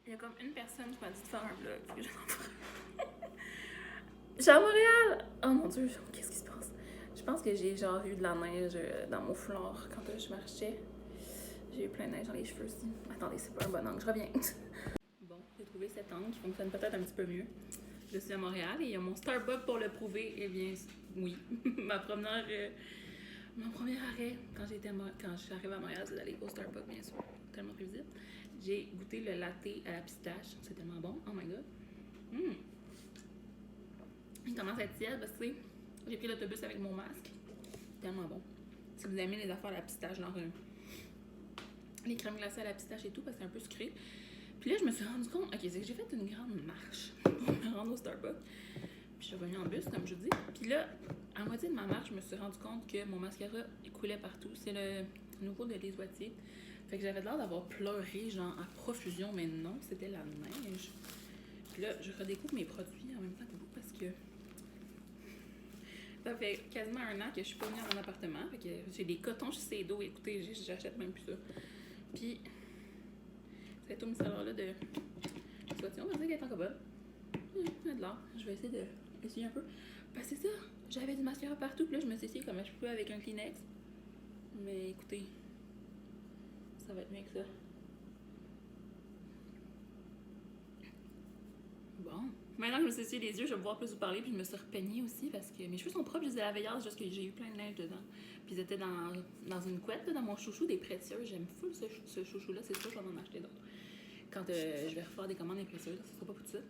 Il y a comme une personne qui m'a dit de faire un vlog. Fait que je l'en ferai. Je suis à Montréal! Oh mon dieu, qu'est-ce qui se passe? Je pense que j'ai genre eu de la neige dans mon foulard quand je marchais. J'ai eu plein de neige dans les cheveux aussi. Attendez, c'est pas un bon angle, je reviens. Bon, j'ai trouvé cet angle qui fonctionne peut-être un petit peu mieux. Je suis à Montréal et il y a mon Starbucks pour le prouver. Eh bien, oui. Mon premier arrêt quand je suis arrivée à Montréal, c'est d'aller au Starbucks, bien sûr. Tellement prévisible. J'ai goûté le latte à la pistache. C'est tellement bon. Oh my god. Il commence à être tiède parce que j'ai pris l'autobus avec mon masque. Tellement bon. Si vous aimez les affaires à la pistache, genre les crèmes glacées à la pistache et tout, parce que c'est un peu sucré. Puis là, je me suis rendu compte, ok, c'est que j'ai fait une grande marche pour me rendre au Starbucks. Puis je suis revenue en bus, comme je vous dis. Puis là, à moitié de ma marche, je me suis rendu compte que mon mascara il coulait partout. C'est le nouveau de Les Oitiers. Fait que j'avais l'air d'avoir pleuré, genre à profusion, mais non, c'était la neige. Puis là, je redécouvre mes produits en même temps que vous parce que ça fait quasiment un an que je suis pas venue à mon appartement. Fait que j'ai des cotons chez Seido. Écoutez, j'achète même plus ça. Puis, cette eau micellar-là de Soition, on va dire qu'elle est encore bonne. Il y a de l'or. Je vais essayer d'essayer un peu. Parce que c'est ça, j'avais du mascara partout. Puis là, je me suis essayé comme je peux avec un Kleenex. Mais écoutez, ça va être mieux que ça. Bon. Maintenant que je me suis essayé les yeux, je vais pouvoir plus vous parler. Puis je me suis repeignée aussi parce que mes cheveux sont propres. Je les ai lavés hier, juste que j'ai eu plein de neige dedans. Puis ils étaient dans une couette, là, dans mon chouchou des précieux. J'aime full ce chouchou-là. C'est sûr, je vais en acheter d'autres. Quand je vais refaire des commandes des précieuses, ce sera pas pour tout ça.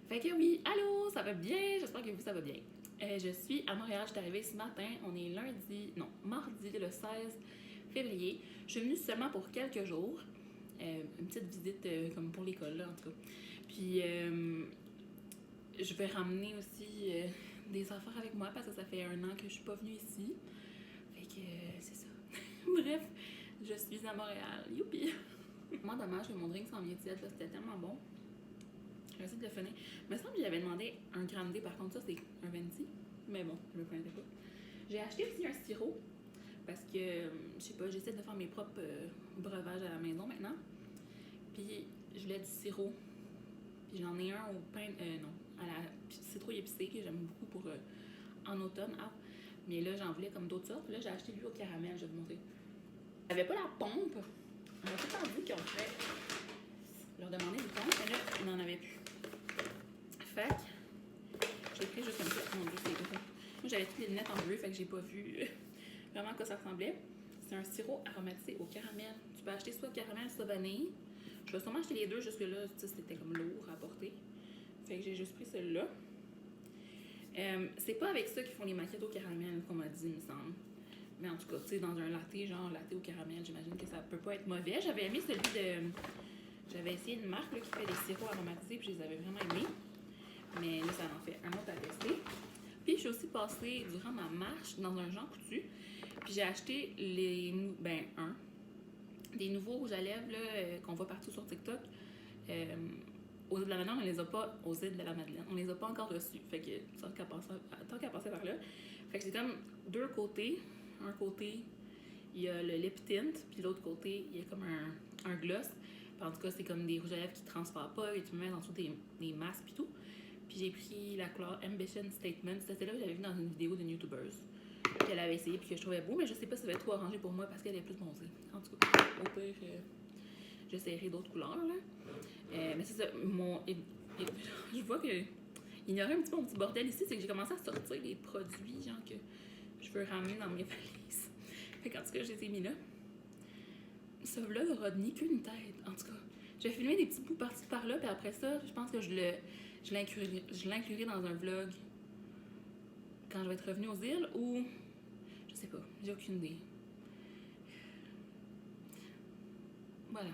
Fait que oui, allô, ça va bien? J'espère que vous, ça va bien. Je suis à Montréal, je suis arrivée ce matin. On est mardi le 16 février. Je suis venue seulement pour quelques jours. Une petite visite comme pour l'école, là, en tout cas. Puis, je vais ramener aussi des affaires avec moi parce que ça fait un an que je suis pas venue ici. Fait que c'est ça. Bref, je suis à Montréal. Youpi! Vraiment dommage que mon drink s'en vient tiède, c'était tellement bon. Je vais essayer de le finir. Il me semble que j'avais demandé un grande D, par contre, ça c'est un venti. Mais bon, je me connaissais pas. J'ai acheté aussi un sirop parce que, je sais pas, j'essaie de faire mes propres breuvages à la maison maintenant. Puis, je voulais du sirop. Puis j'en ai un au pain, à la citrouille épicée que j'aime beaucoup pour en automne. Ah, mais là, j'en voulais comme d'autres sortes. Là, j'ai acheté lui au caramel, je vais vous montrer. J'avais pas la pompe. On m'a tout le temps dit qu'on pourrait leur demander une pompe, mais là, il n'en avait plus. Fait que j'ai pris juste comme ça. Mon Dieu, c'est gros. Moi, j'avais toutes les lunettes en bleu, fait que j'ai pas vu vraiment à quoi ça ressemblait. C'est un sirop aromatisé au caramel. Tu peux acheter soit caramel, soit vanille. Je vais sûrement acheter les deux, jusque là, c'était comme lourd à porter. Fait que j'ai juste pris celui-là. C'est pas avec ça qu'ils font les macchiatos au caramel, qu'on m'a dit, il me semble. Mais en tout cas, tu sais, dans un latte, genre latte au caramel, j'imagine que ça peut pas être mauvais. J'avais aimé celui de... J'avais essayé une marque là, qui fait des sirops aromatisés, puis je les avais vraiment aimés. Mais là, ça en fait un autre à tester. Puis je suis aussi passée durant ma marche dans un Jean Coutu. Puis j'ai acheté des nouveaux rouges à lèvres là, qu'on voit partout sur TikTok. Aux îles de la Madeleine, on les a pas aux îles de la Madeleine. On les a pas encore reçus. Fait que tant qu'à passer par là. Fait que c'est comme deux côtés. Un côté, il y a le lip tint, puis l'autre côté, il y a comme un gloss. Puis en tout cas, c'est comme des rouges à lèvres qui ne transfèrent pas et tu mets en dessous des masques et tout. Puis j'ai pris la couleur Ambition Statement. C'était celle-là que j'avais vu dans une vidéo d'une youtubeuse qu'elle avait essayé puis que je trouvais beau, mais je sais pas si ça va être trop orangé pour moi parce qu'elle est plus bronzée. En tout cas, au pire, j'essaierai d'autres couleurs, là. Mais c'est ça, je vois que il y aurait un petit peu mon petit bordel ici, c'est que j'ai commencé à sortir des produits, genre que je veux ramener dans mes valises. Fait qu'en tout cas, je les ai mis là. Ce vlog aura ni queue ni tête, en tout cas. Je vais filmer des petits bouts par-ci par-là, puis après ça, je pense que je l'inclurai dans un vlog quand je vais être revenue aux îles, ou... Je sais pas, j'ai aucune idée. Voilà.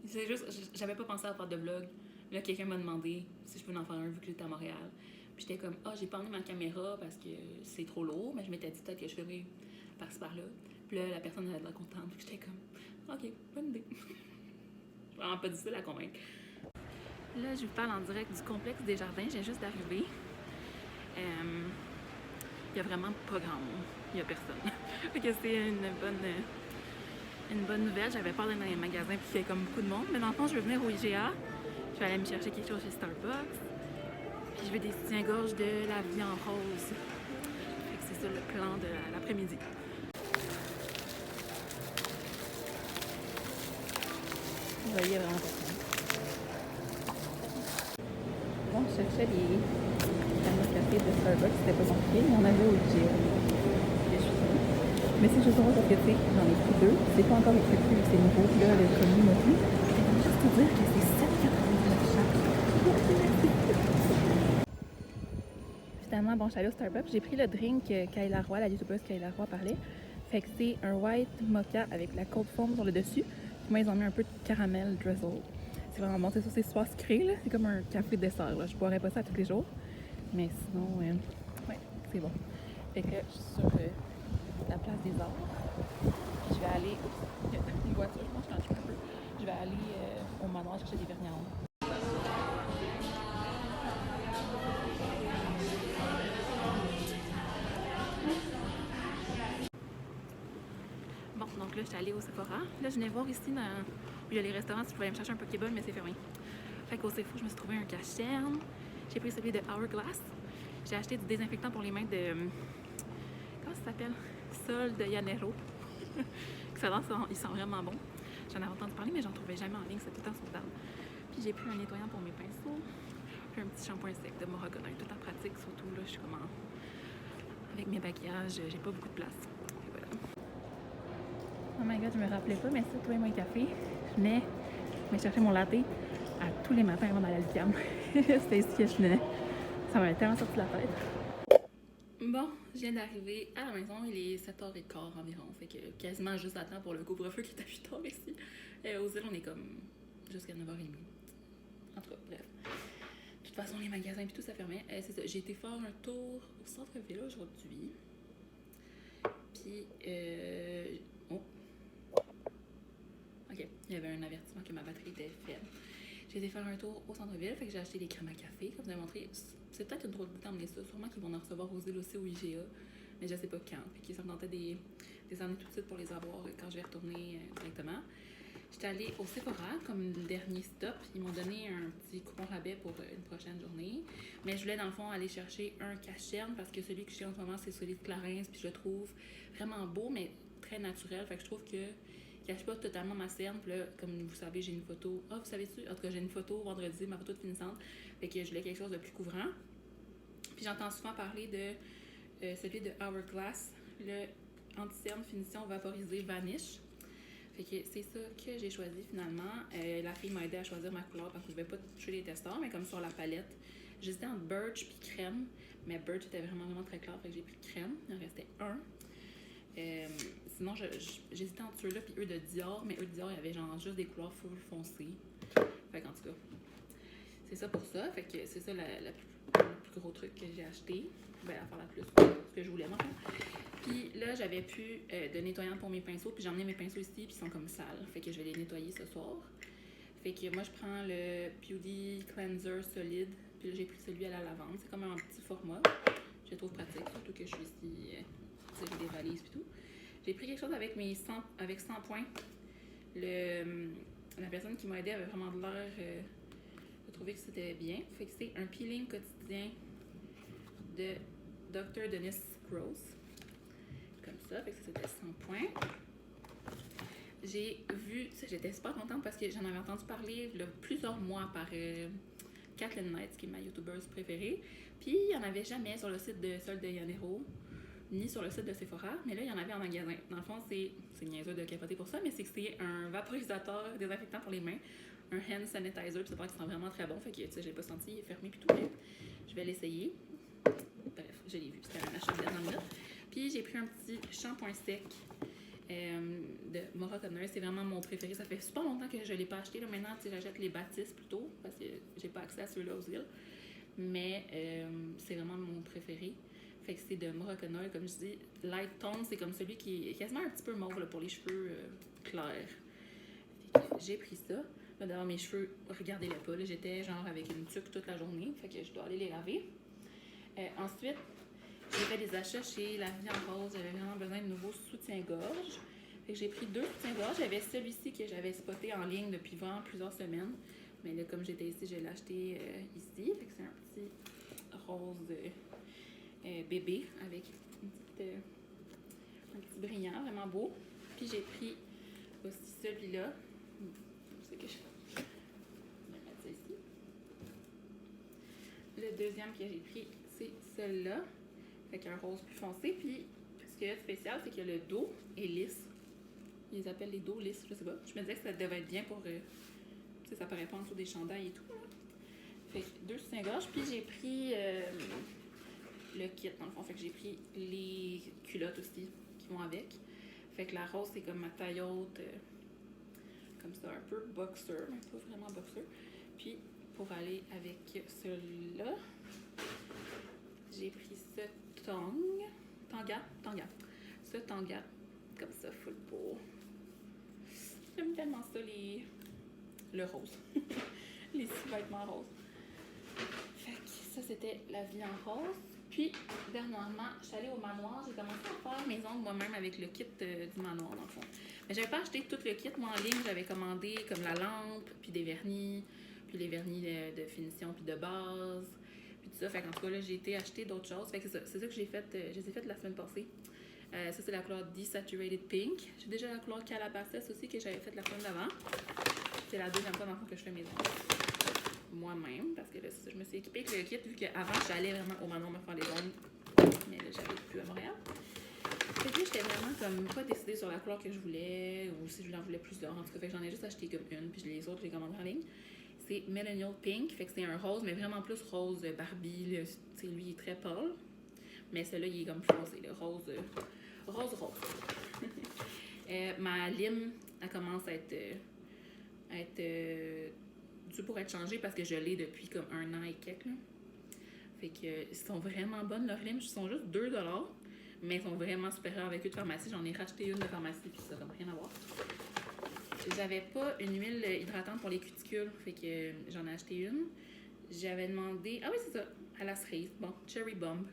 C'est juste, j'avais pas pensé à faire de vlog. Là, quelqu'un m'a demandé si je pouvais en faire un vu que j'étais à Montréal. Puis j'étais comme, j'ai pas emmené ma caméra parce que c'est trop lourd, mais je m'étais dit peut-être que je ferais par-ci par-là. Puis là, la personne avait de la contente. Puis j'étais comme, ok, bonne idée. J'ai vraiment pas difficile à convaincre. Là, je vous parle en direct du complexe des jardins. J'ai juste d'arriver. Il y a vraiment pas grand monde. Il y a personne. Fait que c'est une bonne nouvelle. J'avais peur d'être dans les magasins puis qu'il y ait comme beaucoup de monde. Mais dans le fond, je veux venir au IGA. Je vais aller me chercher quelque chose chez Starbucks. Puis je veux des soutiens-gorge de la vie en rose. Fait que c'est ça le plan de l'après-midi. Vous voyez vraiment pas ça. Bon, je cherchais les cafés de Starbucks, c'était pas compliqué. Il y en avait au IGA. Mais c'est juste drôle parce que tu sais, j'en ai pris deux. C'est pas encore accepté, c'est nouveau. Puis là, le commis m'a dit, je vais juste te dire que c'est 7,99 chaque. Finalement, bon, je suis allée au Starbucks. J'ai pris le drink Kayla Roy, la youtubeuse Kayla Roy parlait. Fait que c'est un white mocha avec la cold foam sur le dessus. Puis moi, ils ont mis un peu de caramel drizzle. C'est vraiment bon. C'est ça, c'est super sucré, là. C'est comme un café dessert, là. Je boirais pas ça tous les jours. Mais sinon, ouais, c'est bon. Fait que je suis sur la place des arts. Puis je vais aller. Oups, il y a une voiture, je pense que je suis un peu. Je vais aller au manoir chercher des vernis à ongles. Bon, donc là, je suis allée au Sephora. Là, je venais voir ici où il y a les restaurants si je pouvais me chercher un Pokéball, mais c'est fermé. Fait qu'au Sephora, je me suis trouvé un cache-cerne. J'ai pris celui de Hourglass. J'ai acheté du désinfectant pour les mains de. Comment ça s'appelle? Sol de Yanero. Il sent vraiment bon. J'en avais entendu parler, mais j'en trouvais jamais en ligne. C'est tout le temps sur table. Puis j'ai pris un nettoyant pour mes pinceaux. Puis un petit shampoing sec de Morocco. Tout en pratique, surtout là, je suis comme avec mes maquillages, j'ai pas beaucoup de place. Et voilà. Oh my god, je me rappelais pas, mais ça, toi et moi, café, je venais me chercher mon latte à tous les matins avant d'aller à l'UQAM. C'était ici que je venais. Ça m'avait tellement sorti de la tête. Bon, je viens d'arriver à la maison, il est 7h15 environ, fait que quasiment juste à temps pour le couvre-feu qui est à 8h ici. Aux îles, on est comme jusqu'à 9h30. En tout cas, bref. De toute façon, les magasins et tout, ça fermait. C'est ça, j'ai été faire un tour au centre-ville aujourd'hui. Puis, oh. Ok, il y avait un avertissement que ma batterie était faible. J'ai été faire un tour au centre-ville, fait que j'ai acheté des crèmes à café, comme je vous ai montré. C'est peut-être une drôle d'idée d'emmener ça. Sûrement qu'ils vont en recevoir aux îles aussi au IGA, mais je sais pas quand. Fait qu'ils se tentait des emmener tout de suite pour les avoir quand je vais retourner directement. J'étais allée au Sephora comme dernier stop. Ils m'ont donné un petit coupon rabais pour une prochaine journée. Mais je voulais dans le fond aller chercher un cache-cerne parce que celui que j'ai en ce moment c'est celui de Clarins. Puis je le trouve vraiment beau mais très naturel. Fait que je trouve que il cache pas totalement ma cerne. Puis là, comme vous savez, j'ai une photo. Ah, vous savez-tu? En tout cas, j'ai une photo vendredi, ma photo de finissante. Fait que je voulais quelque chose de plus couvrant. Puis j'entends souvent parler de celui de Hourglass, le anti-cerne finition vaporisé Vanish. Fait que c'est ça que j'ai choisi finalement. La fille m'a aidé à choisir ma couleur parce que je ne vais pas toucher les testeurs, mais comme sur la palette. J'hésitais entre Birch puis crème, mais Birch était vraiment très clair, fait que j'ai pris crème. Il en restait un. Sinon, j'hésitais entre ceux-là puis eux de Dior, mais eux de Dior, il y avait genre juste des couleurs full foncées. Fait qu'en tout cas, c'est ça pour ça. Fait que c'est ça le plus gros truc que j'ai acheté. Ben, à faire la plus, ce que je voulais, moi. Puis là, j'avais plus de nettoyant pour mes pinceaux. Puis j'ai emmené mes pinceaux ici, puis ils sont comme sales. Fait que je vais les nettoyer ce soir. Fait que moi, je prends le Beauty Cleanser solide. Puis là, j'ai pris celui à la lavande. C'est comme un petit format. Je le trouve pratique, surtout que je suis ici. J'ai des valises et tout. J'ai pris quelque chose avec 100 points. La personne qui m'a aidé avait vraiment de l'air de trouver que c'était bien. Fait que c'est un peeling quotidien de Dr. Dennis Gross. Comme ça, fait que c'était 100 points. J'ai vu, j'étais super contente parce que j'en avais entendu parler il y a plusieurs mois par Kathleen Knight, qui est ma youtubeuse préférée. Puis il n'y en avait jamais sur le site de Sol de Yanero, ni sur le site de Sephora, mais là il y en avait en magasin. Dans le fond, c'est niaiseux de capoter pour ça, mais c'est que c'est un vaporisateur désinfectant pour les mains, un hand sanitizer, puis c'est vrai qu'il sent vraiment très bon, fait que tu sais, j'ai pas senti, il est fermé puis tout, mais je vais l'essayer. Bref, je l'ai vu, c'était un achat de dernière minute. Puis j'ai pris un petit shampoing sec de Morocco. C'est vraiment mon préféré. Ça fait super longtemps que je ne l'ai pas acheté. Là, maintenant, j'achète les Baptiste plutôt parce que j'ai pas accès à ceux-là aux îles. Mais c'est vraiment mon préféré. Fait que c'est de Morocco, comme je dis. Light tone, c'est comme celui qui est quasiment un petit peu mauve là, pour les cheveux clairs. J'ai pris ça. Là, d'ailleurs, mes cheveux, regardez-les pas. J'étais genre avec une tuque toute la journée. Fait que je dois aller les laver. Ensuite, j'ai fait des achats chez La Vie en Rose. J'avais vraiment besoin de nouveaux soutiens-gorge. J'ai pris 2 soutiens-gorge. J'avais celui-ci que j'avais spoté en ligne depuis vraiment plusieurs semaines. Mais là, comme j'étais ici, je l'ai acheté ici. Fait que c'est un petit rose bébé avec un petit brillant, vraiment beau. Puis j'ai pris aussi celui-là. C'est que je vais mettre ça ici. Le deuxième que j'ai pris, c'est celui-là. Avec un rose plus foncé. Puis ce qui est spécial, c'est que le dos est lisse. Ils les appellent les dos lisses, je sais pas. Je me disais que ça devait être bien pour... tu sais, ça paraît pas en dessous des chandails et tout. Là. Fait que 2 soutiens-gorge. Puis j'ai pris le kit, dans le fond. Fait que j'ai pris les culottes aussi qui vont avec. Fait que la rose, c'est comme ma taille haute. Comme ça, un peu boxer, mais pas vraiment boxer. Puis, pour aller avec celui-là, j'ai pris ce tanga. Ce tanga, comme ça, full beau. J'aime tellement ça, le rose. Les sous-vêtements roses. Fait que ça, c'était la vie en rose. Puis, dernièrement, je suis allée au manoir. J'ai commencé à faire mes ongles moi-même avec le kit du manoir, dans le fond. Mais j'avais pas acheté tout le kit. Moi, en ligne, j'avais commandé comme la lampe, puis des vernis, puis les vernis de finition, puis de base, puis tout ça. Fait qu'en tout cas, là, j'ai été acheter d'autres choses. Fait que c'est ça que j'ai fait. Je les ai faites la semaine passée. Ça, c'est la couleur Desaturated Pink. J'ai déjà la couleur Calabasas aussi que j'avais faite la semaine d'avant. C'est la deuxième fois dans le fond que je fais mes ongles moi-même, parce que là, je me suis équipée avec le kit, vu qu'avant, j'allais vraiment au manoir me faire les ongles, mais là, j'habite plus à Montréal. Fait que là, j'étais vraiment comme pas décidée sur la couleur que je voulais, ou si je en voulais plusieurs, en tout cas, fait que j'en ai juste acheté comme une, puis les autres, je les commandé en ligne. C'est Millennial Pink, fait que c'est un rose, mais vraiment plus rose Barbie, tu sais, lui, il est très pâle, mais celui-là, il est comme foncé, le rose. Ma lime, elle commence à être due pour être changée parce que je l'ai depuis comme 1 an et quelques. Là. Fait que ils sont vraiment bonnes, leurs limes. Ils sont juste 2$, mais ils sont vraiment supérieurs avec eux de pharmacie. J'en ai racheté une de pharmacie, puis ça n'a rien à voir. J'avais pas une huile hydratante pour les cuticules, fait que j'en ai acheté une. J'avais demandé... Ah oui, c'est ça, à la cerise. Bon, Cherry Bomb.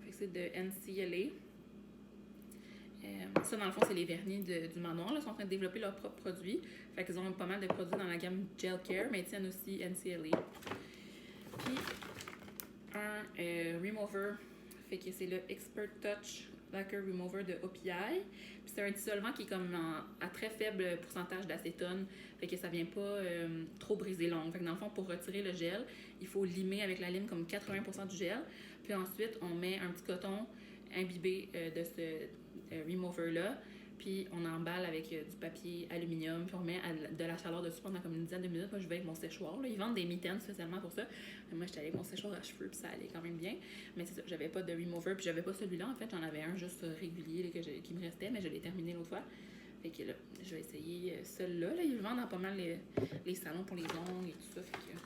Fait que c'est de NCLA. Ça, dans le fond, c'est les vernis du manoir. Là, ils sont en train de développer leurs propres produits. Fait qu'ils ont pas mal de produits dans la gamme Gel Care, mais ils tiennent aussi NCLA. Puis, un remover. Fait que c'est le Expert Touch Lacquer Remover de OPI. Puis c'est un dissolvant qui est comme à très faible pourcentage d'acétone. Fait que ça vient pas trop briser l'ongle. Fait que dans le fond, pour retirer le gel, il faut limer avec la lime comme 80% du gel. Puis ensuite, on met un petit coton imbibé de ce remover-là. Puis on emballe avec du papier aluminium, puis on met de la chaleur dessus pendant comme une dizaine de minutes. Moi, je vais avec mon séchoir. Là. Ils vendent des mitaines spécialement pour ça. Mais moi, j'étais avec mon séchoir à cheveux, puis ça allait quand même bien. Mais c'est ça, j'avais pas de remover, puis j'avais pas celui-là. En fait, j'en avais un juste régulier là, qui me restait, mais je l'ai terminé l'autre fois. Fait que là, je vais essayer celui-là. Là, ils le vendent dans pas mal les salons pour les ongles et tout ça. Fait que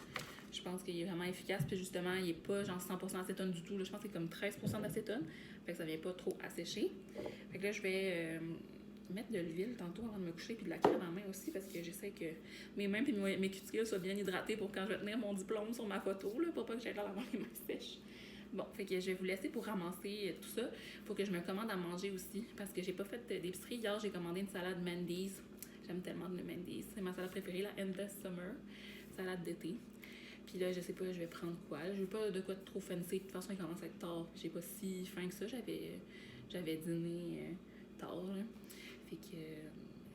je pense qu'il est vraiment efficace. Puis justement, il est pas genre 100% acétone du tout. Là. Je pense que c'est comme 13% d'acétone. Fait que ça vient pas trop assécher. Fait que là, je vais mettre de l'huile tantôt avant de me coucher, puis de la crème en main aussi, parce que j'essaie que mes mains et mes cuticules soient bien hydratées pour quand je vais tenir mon diplôme sur ma photo, là, pour pas que j'aille l'air d'avoir les mains sèches. Bon, fait que je vais vous laisser pour ramasser tout ça. Faut que je me commande à manger aussi, parce que j'ai pas fait d'épicerie. Hier, j'ai commandé une salade Mendy's. J'aime tellement le Mendy's. C'est ma salade préférée, la Endless Summer, salade d'été. Puis là, je sais pas, je vais prendre quoi. Je veux pas de quoi trop fancy. De toute façon, il commence à être tard. J'ai pas si faim que ça. J'avais dîné tard, là. Fait que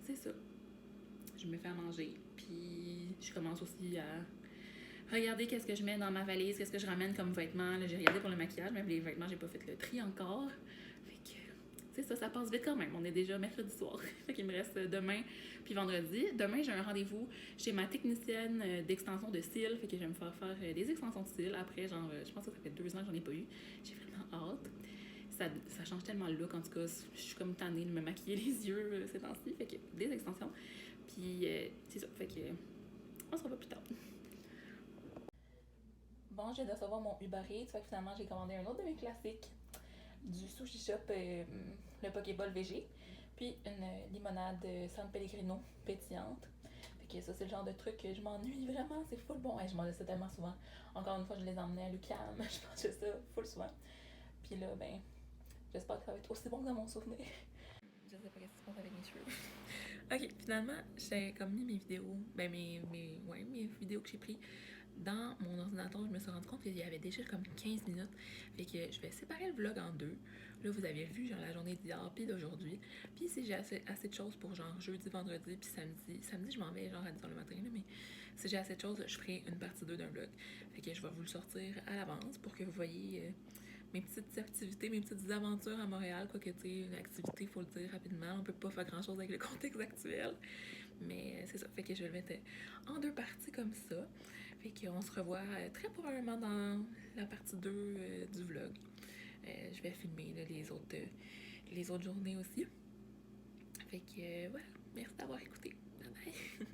c'est ça. Je me fais à manger. Puis je commence aussi à regarder qu'est-ce que je mets dans ma valise, qu'est-ce que je ramène comme vêtements. Là, j'ai regardé pour le maquillage, même les vêtements, j'ai pas fait le tri encore. Fait que c'est ça, ça passe vite quand même. On est déjà mercredi soir. Fait qu'il me reste demain puis vendredi. Demain, j'ai un rendez-vous chez ma technicienne d'extension de cils. Fait que je vais me faire des extensions de cils. Après, genre, je pense que ça fait 2 ans que j'en ai pas eu. J'ai vraiment hâte. Ça change tellement le look, en tout cas, je suis comme tannée de me maquiller les yeux ces temps-ci, fait que des extensions, puis c'est ça, fait que on se revoit plus tard. Bon, je viens de recevoir mon Uber Eats, fait que finalement j'ai commandé un autre de mes classiques, du Sushi Shop, le Pokéball VG, puis une limonade San Pellegrino pétillante. Fait que ça, c'est le genre de truc que je m'ennuie vraiment, c'est full bon, je mange ça tellement souvent. Encore une fois, je les emmenais à l'UQAM, je mange ça full souvent. Puis là, ben, j'espère que ça va être aussi bon que dans mon souvenir. Je sais pas ce qui se passe avec mes cheveux. Ok, finalement, j'ai comme mis mes vidéos, ben mes vidéos que j'ai prises dans mon ordinateur. Je me suis rendu compte qu'il y avait déjà comme 15 minutes. Fait que je vais séparer le vlog en deux. Là, vous avez vu genre la journée d'hier puis d'aujourd'hui. Puis si j'ai assez de choses pour genre jeudi, vendredi puis samedi. Samedi, je m'en vais genre à 10h le matin, là, mais si j'ai assez de choses, je ferai une partie 2 d'un vlog. Fait que je vais vous le sortir à l'avance pour que vous voyez mes petites activités, mes petites aventures à Montréal. Quoique, tu sais, une activité, faut le dire rapidement. On peut pas faire grand chose avec le contexte actuel. Mais c'est ça. Fait que je vais le mettre en deux parties comme ça. Fait qu'on se revoit très probablement dans la partie 2 du vlog. Je vais filmer là, les autres journées aussi. Fait que voilà. Merci d'avoir écouté. Bye bye.